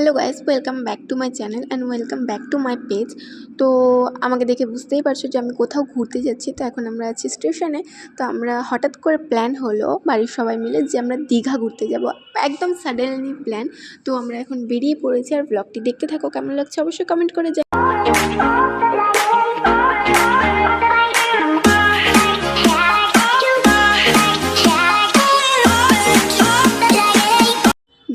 Hello guys, welcome back to my channel and welcome back to my page. তো আমাকে দেখে বুঝতেই পারছো যে আমি কোথাও ঘুরতে যাচ্ছি। তো এখন আমরা আছি স্টেশনে। তো আমরা হঠাৎ করে প্ল্যান হলো বাড়ির সবাই মিলে যে আমরা দীঘা ঘুরতে যাব, একদম সাডেনলি প্ল্যান। তো আমরা এখন বেরিয়ে পড়েছি। আর ব্লগটি দেখতে থাকো, কেমন লাগছে অবশ্যই কমেন্ট করে যাও।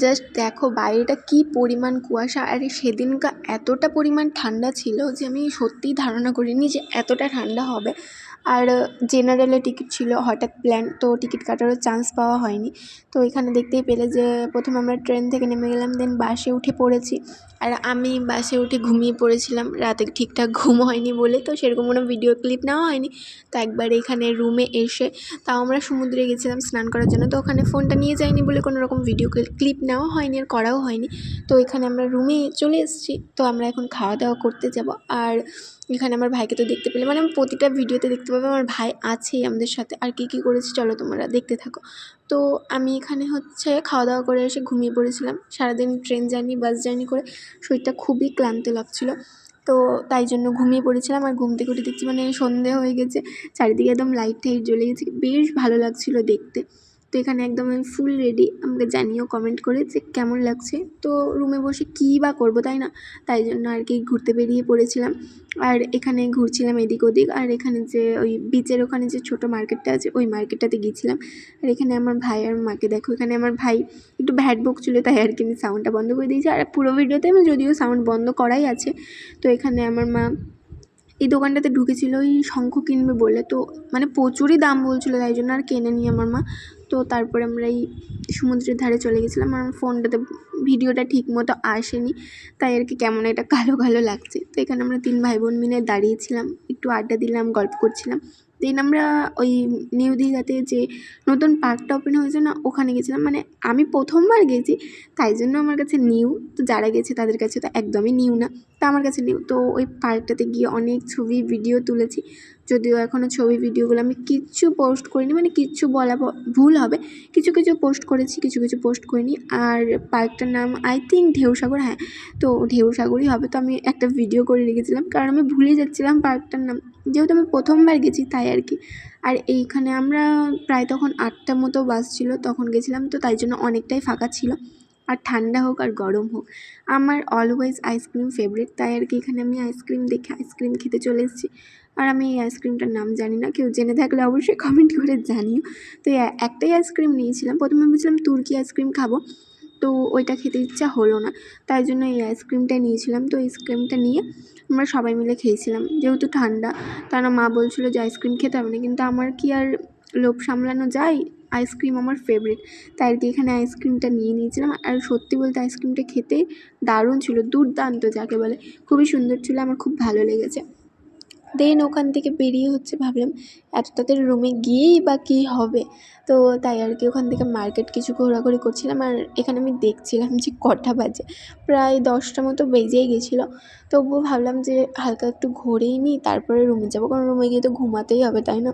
জাস্ট দেখো বাইরেটা কি পরিমাণ কুয়াশা। আর সেদিনকার এতটা পরিমাণ ঠান্ডা ছিল যে আমি সত্যিই ধারণা করিনি যে এতটা ঠান্ডা হবে। আর জেনারেলে টিকিট ছিল, হঠাৎ প্ল্যান, তো টিকিট কাটারও চান্স পাওয়া হয়নি। তো এখানে দেখতেই পেলে যে প্রথমে আমরা ট্রেন থেকে নেমে গেলাম, দেন বাসে উঠে পড়েছি। আর আমি বাসে উঠে ঘুমিয়ে পড়েছিলাম, রাতে ঠিকঠাক ঘুম হয়নি বলে তো সেরকম কোনো ভিডিও ক্লিপ নেওয়া হয়নি। তো একবার এখানে রুমে এসে, তাও আমরা সমুদ্রে গেছিলাম স্নান করার জন্য, তো ওখানে ফোনটা নিয়ে যাইনি বলে কোনো রকম ভিডিও ক্লিপ নেওয়া হয়নি আর করাও হয়নি। তো এখানে আমরা রুমে চলে এসেছি। তো আমরা এখন খাওয়া দাওয়া করতে যাব। আর এখানে আমার ভাইকে তো দেখতে পেলে, মানে আমি প্রতিটা ভিডিওতে দেখতে পাবে আমার ভাই আছেই আমাদের সাথে। আর কী করেছি চলো তোমরা দেখতে থাকো। তো আমি এখানে খাওয়া দাওয়া করে এসে ঘুমিয়ে পড়েছিলাম। সারাদিন ট্রেন জার্নি, বাস জার্নি করে শরীরটা খুবই ক্লান্ত লাগছিলো, তো তাই জন্য ঘুমিয়ে পড়েছিলাম। আর ঘুম থেকে উঠে দেখছি মানে সন্ধে হয়ে গেছে, চারিদিকে একদম লাইট টাইট জ্বলে গেছে, বেশ ভালো লাগছিলো দেখতে। তো এখানে একদম আমি ফুল রেডি, আমাকে জানিও কমেন্ট করে যে কেমন লাগছে। তো রুমে বসে কী বা করবো, তাই না? তাই জন্য আর কি ঘুরতে বেরিয়ে পড়েছিলাম। আর এখানে ঘুরছিলাম এদিক ওদিক। আর এখানে যে ওই বিচের ওখানে যে ছোটো মার্কেটটা আছে, ওই মার্কেটটাতে গিয়েছিলাম। আর এখানে আমার ভাই আর মাকে দেখো, এখানে আমার ভাই একটু ভ্যাট বকছিল, তাই আর কি আমি সাউন্ডটা বন্ধ করে দিয়েছি। আর পুরো ভিডিওতে আমি যদিও সাউন্ড বন্ধ করাই আছে। তো এখানে আমার মা এই দোকানটাতে ঢুকেছিল ওই শঙ্খ কিনবে বলে, তো মানে প্রচুরই দাম বলছিলো, তাই জন্য আর কেনেনি আমার মা। তো তারপরে আমরা এই সমুদ্রের ধারে চলে গেছিলাম। আর ফোনটাতে ভিডিওটা ঠিক মতো আসেনি, তাই আর কি কেমন একটা কালো কালো লাগছে। তো এখানে আমরা 3 ভাই বোন মিলে দাঁড়িয়েছিলাম, একটু আড্ডা দিলাম, গল্প করছিলাম। দেন আমরা ওই নিউ দীঘাতে যে নতুন পার্কটা ওপেন হয়েছে না, ওখানে গেছিলাম। মানে আমি প্রথমবার গেছি, তাই জন্য আমার কাছে নিউ। তো যারা গেছে তাদের কাছে তো একদমই নিউ না, তা আমার কাছে নিউ। তো ওই পার্কটাতে গিয়ে অনেক ছবি ভিডিও তুলেছি, যদিও এখনও ছবি ভিডিওগুলো আমি কিচ্ছু পোস্ট করিনি, মানে কিচ্ছু বলা ভুল হবে, কিছু কিছু পোস্ট করেছি, কিছু কিছু পোস্ট করিনি। আর পার্কটার নাম আই থিঙ্ক ঢেউসাগর, হ্যাঁ, তো ঢেউসাগরই হবে। তো আমি একটা ভিডিও করে রেখেছিলাম, কারণ আমি ভুলে যাচ্ছিলাম পার্কটার নাম, যেহেতু আমি প্রথমবার গেছি তাই আর কি। আর এইখানে আমরা প্রায় তখন 8টা মতো বাস ছিল, তখন গেছিলাম, তো তাই জন্য অনেকটাই ফাঁকা ছিল। আর ঠান্ডা হোক আর গরম হোক, আমার অলওয়েজ আইসক্রিম ফেভারিট, তাই আর কি এখানে আমি আইসক্রিম দেখে আইসক্রিম খেতে চলে এসেছি। আর আমি এই আইসক্রিমটার নাম জানি না, কেউ জেনে থাকলে অবশ্যই কমেন্ট করে জানিও। তো একটাই আইসক্রিম নিয়েছিলাম, প্রথমে ভেবেছিলাম তুর্কি আইসক্রিম খাবো, তো ওইটা খেতে ইচ্ছা হলো না, তাই জন্য এই আইসক্রিমটাই নিয়েছিলাম। তো আইসক্রিমটা নিয়ে আমরা সবাই মিলে খেয়েছিলাম, যেহেতু ঠান্ডা। তারা মা বলছিলো যে আইসক্রিম খেতে হবে না, কিন্তু আমার কি আর লোভ সামলানো যায়, আইসক্রিম আমার ফেভারিট, তাই আর কি এখানে আইসক্রিমটা নিয়ে নিয়েছিলাম। আর সত্যি বলতে আইসক্রিমটা খেতে দারুণ ছিল, দুর্দান্ত যাকে বলে, খুবই সুন্দর ছিল, আমার খুব ভালো লেগেছে। দেন ওখান থেকে বেরিয়ে ভাবলাম এত তাড়াতাড়ি রুমে গিয়েই বা কী হবে, তো তাই আর কি ওখান থেকে মার্কেট কিছু ঘোরাঘুরি করছিলাম। আর এখানে আমি দেখছিলাম যে কটা বাজে, প্রায় 10টা মতো বেজেই গেছিলো। তবুও ভাবলাম যে হালকা একটু ঘুরেই নিই, তারপরে রুমে যাবো, কারণ রুমে গিয়ে তো ঘুমাতেই হবে, তাই না?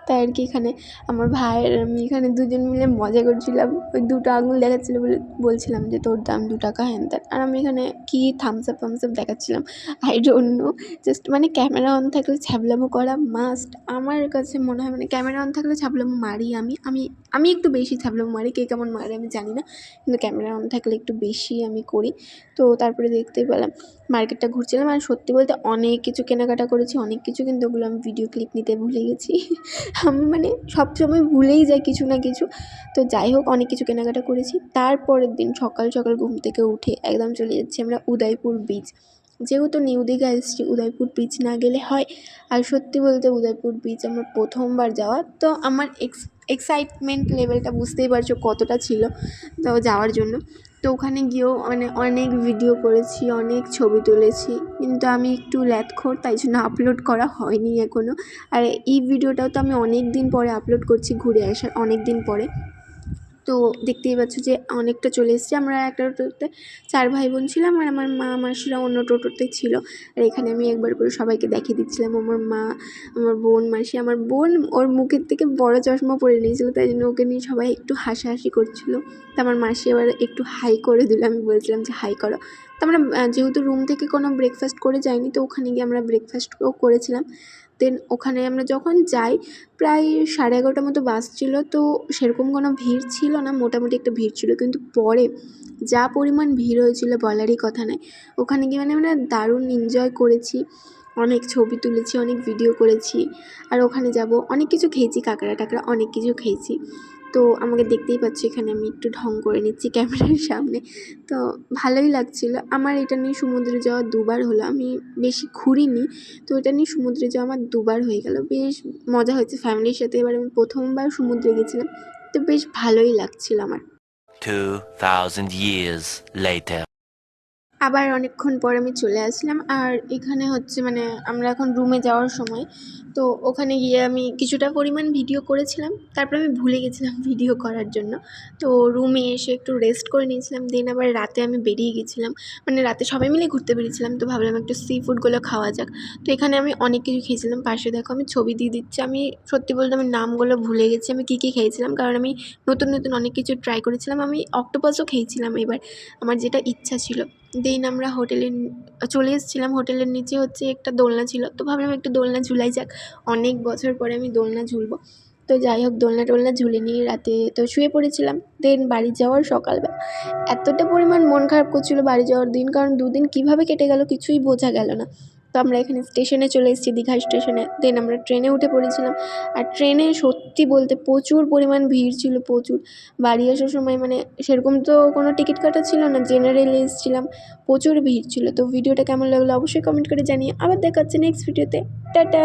তাই আর কি এখানে আমার ভাই আর আমি এখানে দুজন মিলে মজা করছিলাম, ওই 2টো আঙুল দেখাচ্ছিলো বলে বলছিলাম যে তোর দাম 2 টাকা হ্যান ত্যান। আর আমি এখানে কি থামস আপ দেখাচ্ছিলাম, আই ডোন্ট নো। জাস্ট মানে ক্যামেরা অন থাকলে ছ্যাবলামো করা মাস্ট, আমার কাছে মনে হয়। মানে ক্যামেরা অন থাকলে ছ্যাবলামো মারি আমি আমি আমি একটু বেশি ছ্যাবলামো মারি, কে কেমন মারে আমি জানি না, কিন্তু ক্যামেরা অন থাকলে একটু বেশি আমি করি। তো তারপরে দেখতেই পেলাম মার্কেটটা ঘুরছিলাম। আর সত্যি বলতে অনেক কিছু কেনাকাটা করেছি, অনেক কিছু, কিন্তু ওগুলো আমি ভিডিও ক্লিপ নিতে ভুলে গেছি। আমি মানে সবসময় ভুলেই যাই কিছু না কিছু। তো যাই হোক, অনেক কিছু কেনাকাটা করেছি। তারপরের দিন সকাল সকাল ঘুম থেকে উঠে একদম চলে যাচ্ছি আমরা উদয়পুর বিচ, যেহেতু নিউ দীঘা এসেছি, উদয়পুর বিচ না গেলে হয়। আর সত্যি বলতে উদয়পুর বিচ আমার প্রথমবার যাওয়া, তো আমার এক্সাইটমেন্ট লেভেলটা বুঝতেই পারছো কতটা ছিল তো যাওয়ার জন্য। তো ওখানে গিয়েও মানে অনেক ভিডিও করেছি, অনেক ছবি তুলেছি, কিন্তু আমি একটু ল্যাদখোর, তাই জন্য আপলোড করা হয়নি এখনও। আর এই ভিডিওটাও তো আমি অনেক দিন পরে আপলোড করছি, ঘুরে আসার অনেক দিন পরে। তো দেখতেই পাচ্ছ যে অনেকটা চলে এসেছি। আমরা একটা টোটোতে 4 ভাই বোন ছিলাম আর আমার মা মাসিরা অন্য টোটোতে ছিল। আর এখানে আমি একবার করে সবাইকে দেখিয়ে দিচ্ছিলাম আমার মা, আমার বোন, মাসি। আমার বোন ওর মুখের থেকে বড় চশমা পরে নিয়েছিল, তাই জন্য ওকে নিয়ে সবাই একটু হাসাহাসি করছিল। তো আমার মাসি আবার একটু হাই করে দিল, আমি বলছিলাম যে হাই করো। তো আমরা যেহেতু রুম থেকে কোনো ব্রেকফাস্ট করে যাইনি, তো ওখানে গিয়ে আমরা ব্রেকফাস্টও করেছিলাম। দেন ওখানে আমরা যখন যাই প্রায় 11:30 মতো বাজছিল, তো সেরকম কোনো ভিড় ছিল না, মোটামুটি একটা ভিড় ছিল। কিন্তু পরে যা পরিমাণ ভিড় হয়েছিল বলারই কথা নয়। ওখানে গিয়ে মানে আমরা দারুণ এনজয় করেছি, অনেক ছবি তুলেছি, অনেক ভিডিও করেছি। আর ওখানে যাব অনেক কিছু খেয়েছি, কাঁকড়া টাকড়া অনেক কিছু খেয়েছি। তো আমাকে দেখতেই পাচ্ছ এখানে আমি একটু ঢং করে নিচ্ছি ক্যামেরার সামনে। তো ভালোই লাগছিল। আমার এটা নিয়ে সমুদ্রে যাওয়া 2 বার হলো, আমি বেশি ঘুরিনি। তো এটা নিয়ে সমুদ্রে যাওয়া আমার 2 বার হয়ে গেল। বেশ মজা হয়েছে ফ্যামিলির সাথে, এবার আমি প্রথমবার সমুদ্রে গেছিলাম, তো বেশ ভালোই লাগছিল আমার। 2000 years later. আবার অনেকক্ষণ পর আমি চলে আসলাম। আর এখানে হচ্ছে মানে আমরা এখন রুমে যাওয়ার সময়, তো ওখানে গিয়ে আমি কিছুটা পরিমাণ ভিডিও করেছিলাম, তারপর আমি ভুলে গেছিলাম ভিডিও করার জন্য। তো রুমে এসে একটু রেস্ট করে নিয়েছিলাম। দেন আবার রাতে আমি বেরিয়ে গেছিলাম, মানে রাতে সবাই মিলে ঘুরতে বেরিয়েছিলাম। তো ভাবলাম একটু সি ফুডগুলো খাওয়া যাক। তো এখানে আমি অনেক কিছু খেয়েছিলাম, পাশে দেখো আমি ছবি দিয়ে দিচ্ছি। আমি সত্যি বলতে আমি নামগুলো ভুলে গেছি আমি কী কী খেয়েছিলাম, কারণ আমি নতুন নতুন অনেক কিছু ট্রাই করেছিলাম। আমি অক্টোপাসও খেয়েছিলাম এবার, আমার যেটা ইচ্ছা ছিল। দেন আমরা হোটেলে চলে এসেছিলাম। হোটেলের নিচে হচ্ছে একটা দোলনা ছিল, তো ভাবলাম একটু দোলনা ঝুলাই যাক, অনেক বছর পরে আমি দোলনা ঝুলবো। তো যাই হোক দোলনা টোলনা ঝুলে নিয়ে রাতে তো শুয়ে পড়েছিলাম। দেন বাড়ি যাওয়ার সকালবেলা এতটা পরিমাণ মন খারাপ করছিল বাড়ি যাওয়ার দিন, কারণ 2 দিন কীভাবে কেটে গেল কিছুই বোঝা গেল না। তো আমরা এখানে স্টেশনে চলে এসেছি, দীঘা স্টেশনে। দেন আমরা ট্রেনে উঠে পড়েছিলাম। আর ট্রেনে সত্যি বলতে প্রচুর পরিমাণ ভিড় ছিল, প্রচুর। বাড়ি আসার সময় মানে সেরকম তো কোনো টিকিট কাটা ছিল না, জেনারেলে এসেছিলাম, প্রচুর ভিড় ছিল। তো ভিডিওটা কেমন লাগলো অবশ্যই কমেন্ট করে জানিয়ে। আবার দেখা হচ্ছে নেক্সট ভিডিওতে। টাটা।